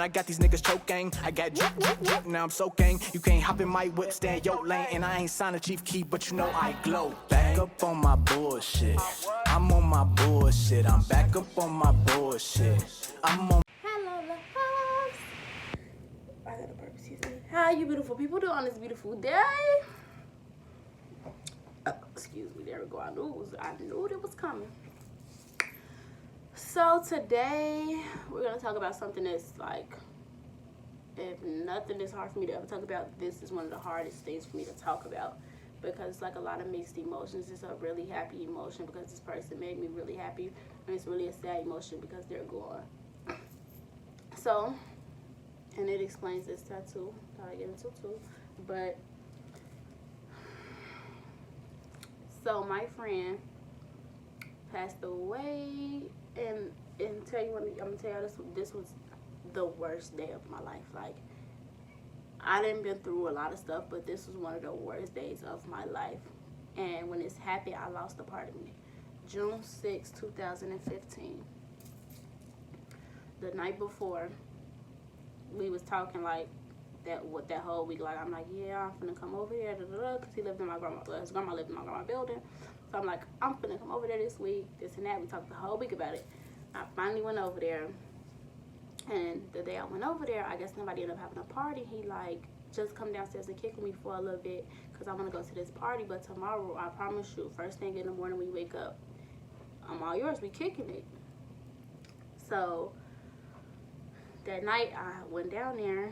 I got these niggas choking. I got drip, now I'm soaking. You can't hop in my whip, stand your lane. And I ain't signed a chief key, but you know I glow. Back up on my bullshit. I'm on my bullshit. I'm back up on my bullshit. I'm on. Hello, loves. I got a burp, excuse me. How you beautiful people doing on this beautiful day? Excuse me, there we go. I knew it was coming. So today we're gonna talk about something that's like, if nothing is hard for me to ever talk about, this is one of the hardest things for me to talk about, because it's like a lot of mixed emotions. It's a really happy emotion because this person made me really happy, and it's really a sad emotion because they're gone. So, and it explains this tattoo that I get into too. But so my friend passed away, and tell you what, I'm gonna tell you this was the worst day of my life. Like, I didn't been through a lot of stuff, but this was one of the worst days of my life. And when it's happened, I lost a part of me. June 6, 2015. The night before, we was talking like that whole week. Like, I'm like, yeah, I'm finna come over here, because he lived in my grandma. His grandma lived in my grandma building. So I'm like, I'm finna come over there this week, this and that. We talked the whole week about it. I finally went over there, and the day I went over there, I guess somebody ended up having a party. He like, just come downstairs and kick with me for a little bit, because I want to go to this party. But tomorrow, I promise you, first thing in the morning when you wake up, I'm all yours. We kicking it. So that night, I went down there,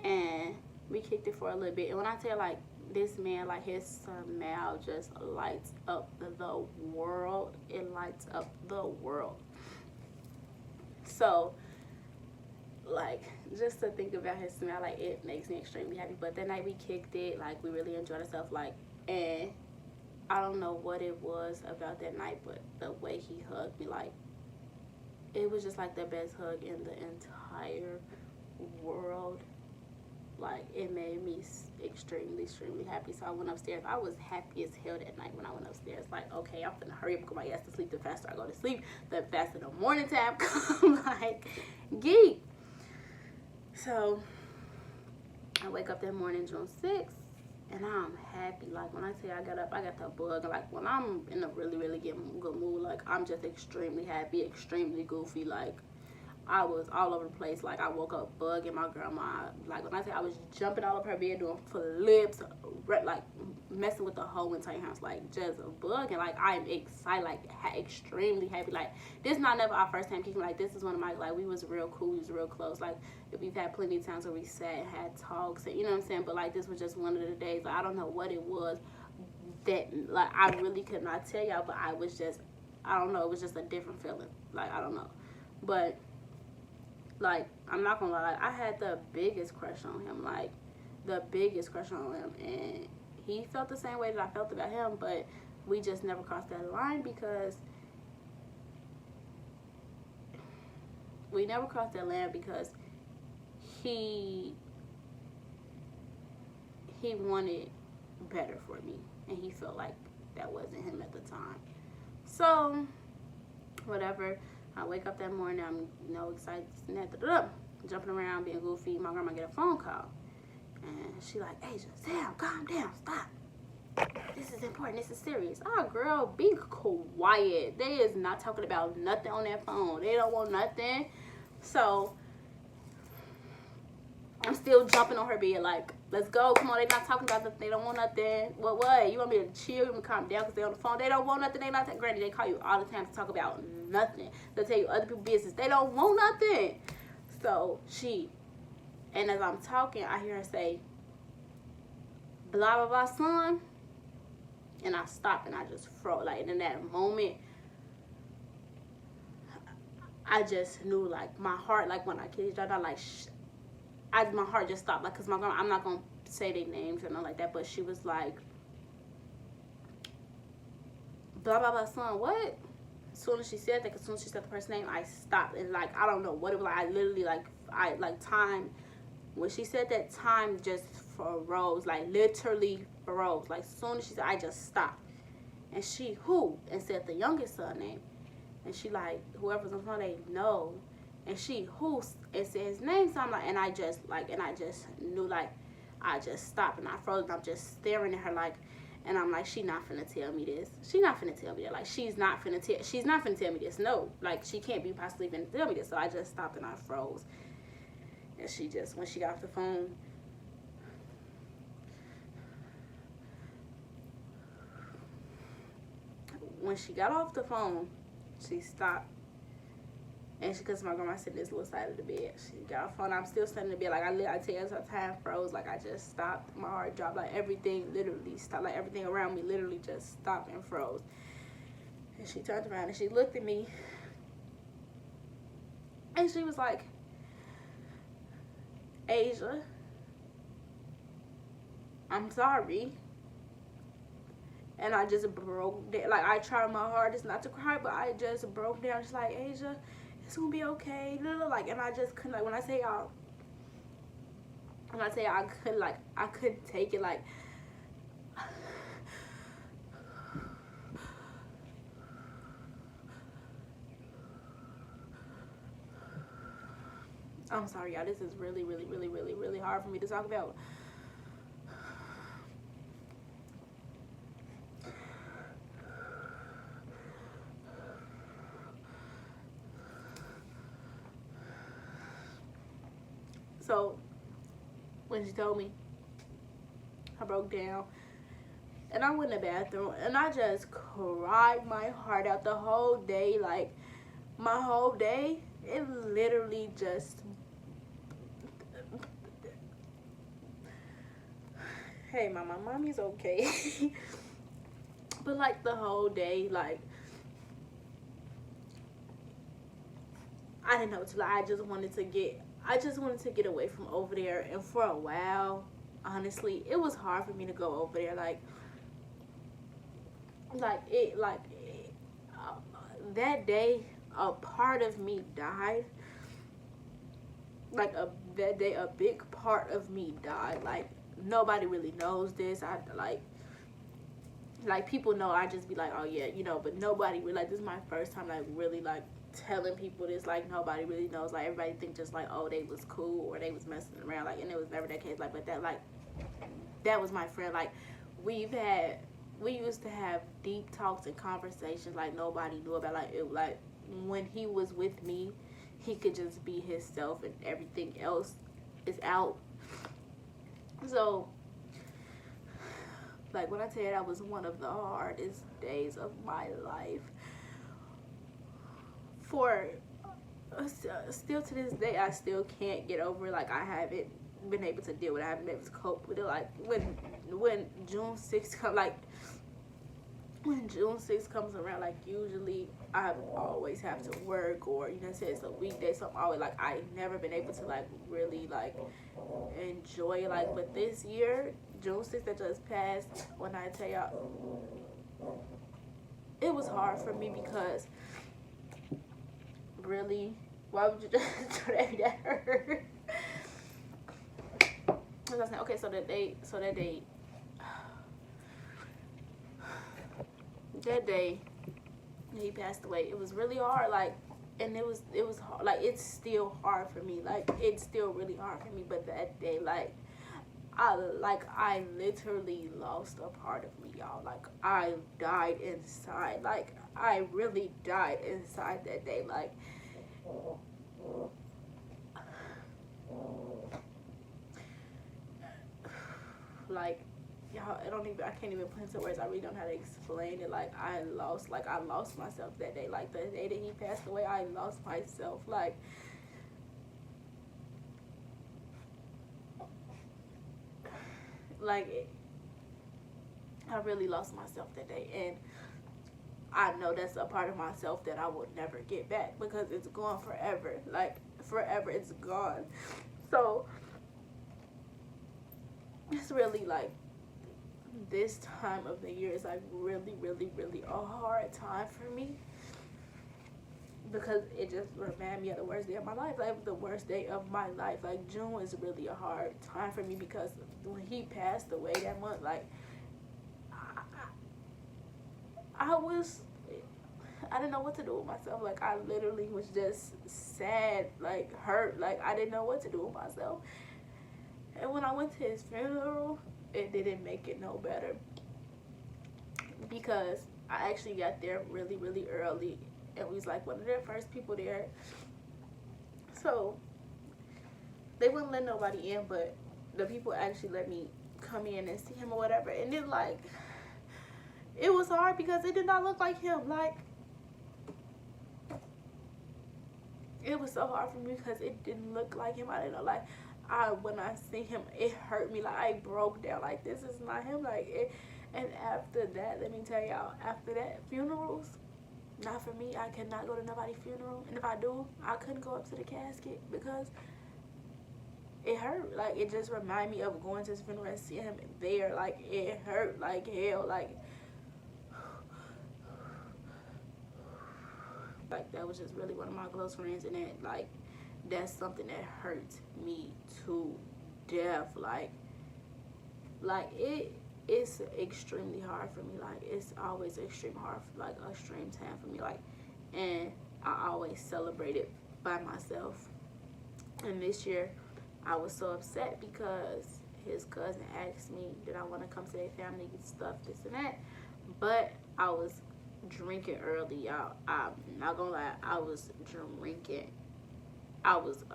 and we kicked it for a little bit. And when I tell you, like, this man, like, his smile just lights up the world. It lights up the world. So, like, just to think about his smile, like, it makes me extremely happy. But that night we kicked it, like, we really enjoyed ourselves, like, and I don't know what it was about that night, but the way he hugged me, like, it was just like the best hug in the entire world. Like, it made me extremely, extremely happy. So I went upstairs. I was happy as hell that night when I went upstairs. Like, okay, I'm finna hurry up and go my ass to sleep. The faster I go to sleep, the faster the morning time come. Like, geek. So I wake up that morning, June 6th, and I'm happy. Like, when I say I got up, I got the bug. Like, when I'm in a really, really good mood, like, I'm just extremely happy, extremely goofy. Like, I was all over the place. Like, I woke up bugging my grandma. Like, when I say I was jumping all over her bed, doing flips, like, messing with the whole entire house. Like, just bugging. Like, I'm excited, like, extremely happy. Like, this is not never our first time kicking. Like, this is one of my, like, we was real cool. We was real close. Like, we've had plenty of times where we sat and had talks, and, you know what I'm saying? But, like, this was just one of the days. Like, I don't know what it was that, like, I really could not tell y'all, but I was just, I don't know. It was just a different feeling. Like, I don't know. But, like, I'm not gonna lie, like, I had the biggest crush on him, like, the biggest crush on him, and he felt the same way that I felt about him, but we just never crossed that line, because we never crossed that line because he wanted better for me, and he felt like that wasn't him at the time. So, whatever. I wake up that morning, I'm, you know, excited, jumping around, being goofy. My grandma get a phone call, and she like, Asia, Sam, calm down, stop. This is important, this is serious. Oh, girl, be quiet. They is not talking about nothing on that phone. They don't want nothing. So, I'm still jumping on her bed, like, let's go, come on, they not talking about nothing, they don't want nothing. What? You want me to chill, you want me to calm down because they on the phone? They don't want nothing, they not that. Granted, they call you all the time to talk about nothing. They'll tell you other people's business. They don't want nothing. So, and as I'm talking, I hear her say, blah, blah, blah, son. And I stopped and I just froze. Like, in that moment, I just knew, like, my heart, like, when I kid each other, like, my heart just stopped. Like, because my grandma, I'm not going to say their names or nothing like that, but she was like, blah, blah, blah, son, what? As soon as she said that, as soon as she said the person's name, I stopped. And, like, I don't know what it was. Like, I literally, like, time, when she said that, time just froze. Like, literally froze. Like, as soon as she said, I just stopped. And she, who? And said the youngest son name. And she, like, whoever's on the phone, they know. And she who's it said his name, so I'm like, and I just knew, like, I just stopped and I froze, and I'm just staring at her like, and I'm like, she not finna tell me this. She not finna tell me that. Like, she's not finna tell me this. No, like, she can't be possibly finna tell me this. So I just stopped and I froze. And she just, when she got off the phone, she stopped. And she, cause my grandma sitting this little side of the bed. She got her phone. I'm still sitting in the bed. Like, I tell you, her time froze. Like, I just stopped. My heart dropped. Like, everything literally stopped. Like, everything around me literally just stopped and froze. And she turned around and she looked at me. And she was like, Asia, I'm sorry. And I just broke down. Like, I tried my hardest not to cry, but I just broke down. She's like, Asia, it's gonna be okay. Like, and I just couldn't, like, when I say I couldn't, like, I couldn't take it, like, I'm sorry, y'all. This is really, really, really, really, really hard for me to talk about. So, when she told me, I broke down. And I went in the bathroom. And I just cried my heart out the whole day. Like, my whole day, it literally just... Hey, mama, mommy's okay. But, like, the whole day, like, I didn't know what to, like, I just wanted to get away from over there. And for a while, honestly, it was hard for me to go over there. That day, a part of me died. That day, a big part of me died. Like, nobody really knows this. I like people know. I just be like, oh yeah, you know. But nobody really, like, this is my first time, like, really, like, telling people this. Like, nobody really knows. Like, everybody think just like, oh, they was cool or they was messing around. Like, and it was never that case. Like, but that was my friend. Like, we used to have deep talks and conversations like nobody knew about. Like when he was with me, he could just be himself and everything else is out. So, like, when I tell you that was one of the hardest days of my life, still to this day, I still can't get over it. Like, I haven't been able to deal with it. I haven't been able to cope with it. Like, when June 6th comes around, like, usually I always have to work, or, you know, say it's a weekday, so I'm always, like, I've never been able to, like, really, like, enjoy it. Like, but this year, June 6th that just passed, when I tell y'all, it was hard for me because, really, why would you just try that hurt? I was saying, okay, so that day he passed away, it was really hard. Like, and it was hard. Like, it's still hard for me. Like, it's still really hard for me. But that day, like, I literally lost a part of me, y'all. Like, I died inside. Like, I really died inside that day. Like, y'all, I can't even put into words. I really don't know how to explain it. Like, I lost myself that day. Like, the day that he passed away, I lost myself. Like, I really lost myself that day. And I know that's a part of myself that I will never get back because it's gone forever. Like, forever, it's gone. So, it's really, like, this time of the year is, like, really, really, really a hard time for me because it just reminded me of the worst day of my life. Like, the worst day of my life. Like, June was really a hard time for me because when he passed away that month, like, I didn't know what to do with myself. Like, I literally was just sad, like, hurt. Like, I didn't know what to do with myself. And when I went to his funeral, it didn't make it no better. Because I actually got there really, really early. And we was, like, one of the first people there. So, they wouldn't let nobody in, but the people actually let me come in and see him or whatever. And then, like, it was hard because it did not look like him. Like, it was so hard for me because it didn't look like him. I didn't know, like, when I see him, it hurt me. Like, I broke down. Like, this is not him. Like, it. And after that, let me tell y'all, after that, funerals, not for me. I cannot go to nobody's funeral. And if I do, I couldn't go up to the casket because it hurt. Like, it just reminded me of going to his funeral and seeing him there. Like, it hurt like hell. Like, that was just really one of my close friends. And that, like, that's something that hurts me to death. Like it's extremely hard for me. Like, it's always extreme hard, like, extreme time for me. Like, and I always celebrate it by myself. And this year, I was so upset because his cousin asked me, did I want to come to their family, get stuff, this and that. But I was drinking early, y'all. I'm not gonna lie, I was drinking. I was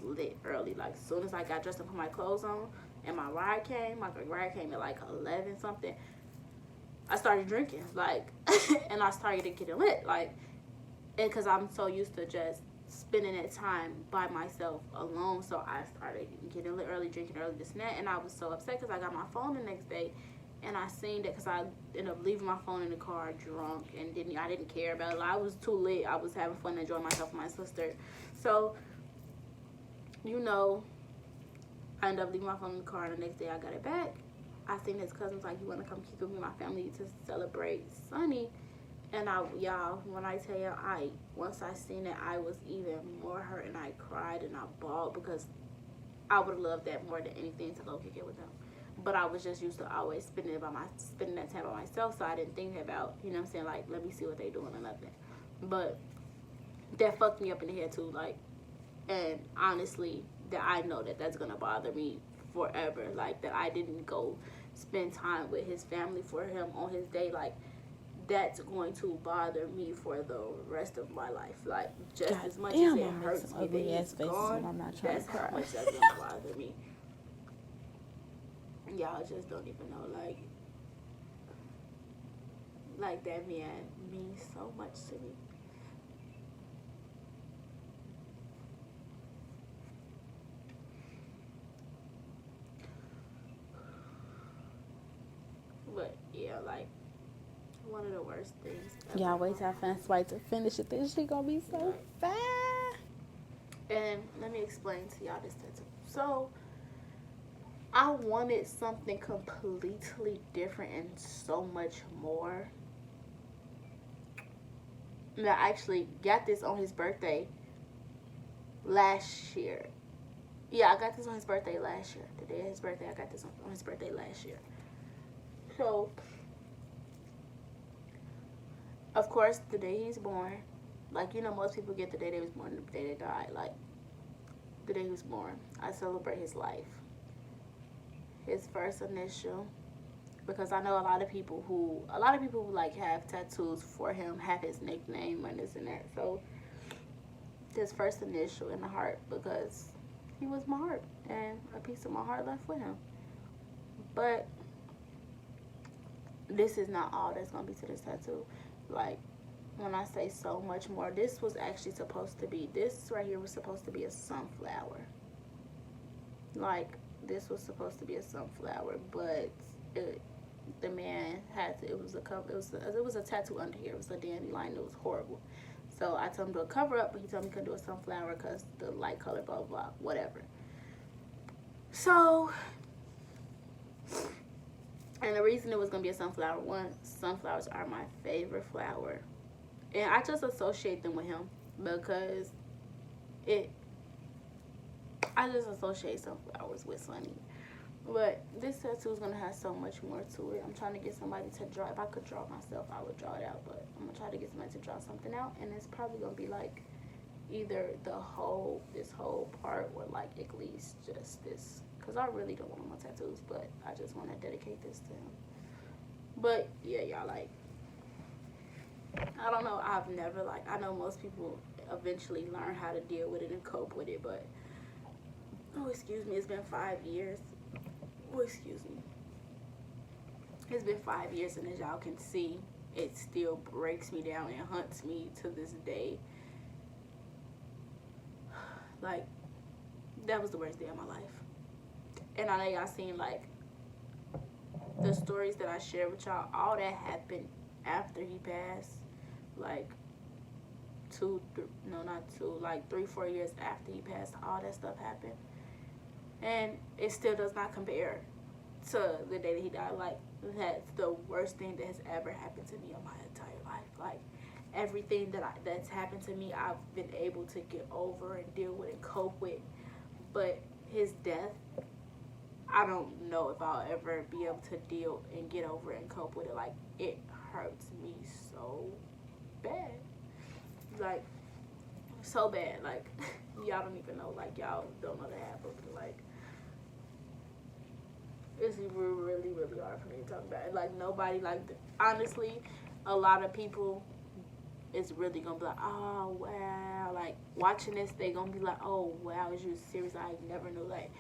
lit early. Like, as soon as I got dressed and put my clothes on, and my ride came at like 11 something, I started drinking, like, and I started getting lit, like, and because I'm so used to just spending that time by myself alone, so I started getting lit early, drinking early, this and that, and I was so upset because I got my phone the next day, and I seen that because I ended up leaving my phone in the car drunk, and I didn't care about it. Like, I was too lit. I was having fun, enjoying myself with my sister. So, you know, I ended up leaving my phone in the car, and the next day I got it back. I seen his cousin's like, you want to come kick with me and my family to celebrate Sunny? And y'all, when I tell you, once I seen it, I was even more hurt, and I cried and I bawled because I would have loved that more than anything to go kick it with him. But I was just used to always spending that time by myself, so I didn't think about, you know what I'm saying, like, let me see what they doing or nothing. But that fucked me up in the head too, like, and honestly, that I know that that's gonna bother me forever, like, that I didn't go spend time with his family for him on his day. Like, that's going to bother me for the rest of my life. Like, just God as much as it hurts me that he's gone, I'm not trying that's to cry. How much that's gonna bother me. Y'all just don't even know, like that man means so much to me. But yeah, like, one of the worst things. Y'all wait till I find Sprite to finish it. This shit gonna be so fast. And let me explain to y'all this tattoo. So, I wanted something completely different and so much more. And I actually got this on his birthday last year. Yeah, I got this on his birthday last year. The day of his birthday, I got this on his birthday last year. So, of course, the day he's born, like, you know, most people get the day they was born and the day they died. Like, the day he was born, I celebrate his life. His first initial, because I know a lot of people who like have tattoos for him, have his nickname and this and that. So, his first initial in the heart, because he was my heart and a piece of my heart left with him. But this is not all that's gonna be to this tattoo. Like, when I say so much more, this was actually supposed to be, this right here was supposed to be a sunflower. Like, this was supposed to be a sunflower, but the man had to, it was a tattoo under here. It was a dandelion. It was horrible. So I told him to cover up, but he told me he couldn't do a sunflower because the light color, blah, blah, blah, whatever. So, and the reason it was going to be a sunflower, one, sunflowers are my favorite flower. And I just associate them with him because I just associate sunflowers with Sunny. But this tattoo is gonna have so much more to it. I'm trying to get somebody to draw. If I could draw it myself, I would draw it out. But I'm gonna try to get somebody to draw something out, and it's probably gonna be like either this whole part, or like at least just this. Cause I really don't want more tattoos, but I just want to dedicate this to him. But yeah, y'all, like, I don't know. I've never, like, I know most people eventually learn how to deal with it and cope with it, but oh, excuse me, it's been 5 years. Oh, excuse me. It's been 5 years, and as y'all can see, it still breaks me down and haunts me to this day. Like, that was the worst day of my life. And I know y'all seen, like, the stories that I share with y'all. All that happened after he passed. Like, 3-4 years after he passed, all that stuff happened. And it still does not compare to the day that he died. Like, that's the worst thing that has ever happened to me in my entire life. Like, everything that's happened to me, I've been able to get over and deal with and cope with. But his death, I don't know if I'll ever be able to deal and get over it and cope with it. Like, it hurts me so bad. Like, so bad. Like, y'all don't even know. Like, y'all don't know the half of it. Like, it's really, really hard for me to talk about it. Like, nobody, like, honestly, a lot of people is really gonna be like, oh, wow. Like, watching this, they gonna be like, oh, wow, is you serious? I never knew. Like,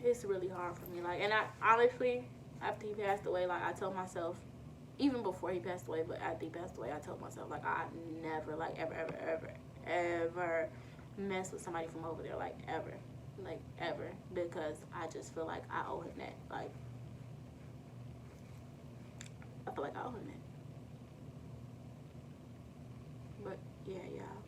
it's really hard for me. Like, and I honestly, after he passed away, like, I told myself, even before he passed away, but after he passed away, I told myself, like, I never, like, ever mess with somebody from over there, like, ever. Like, ever. Because I just feel like I owe him that. Like, I feel like I owe him that. But, yeah, y'all.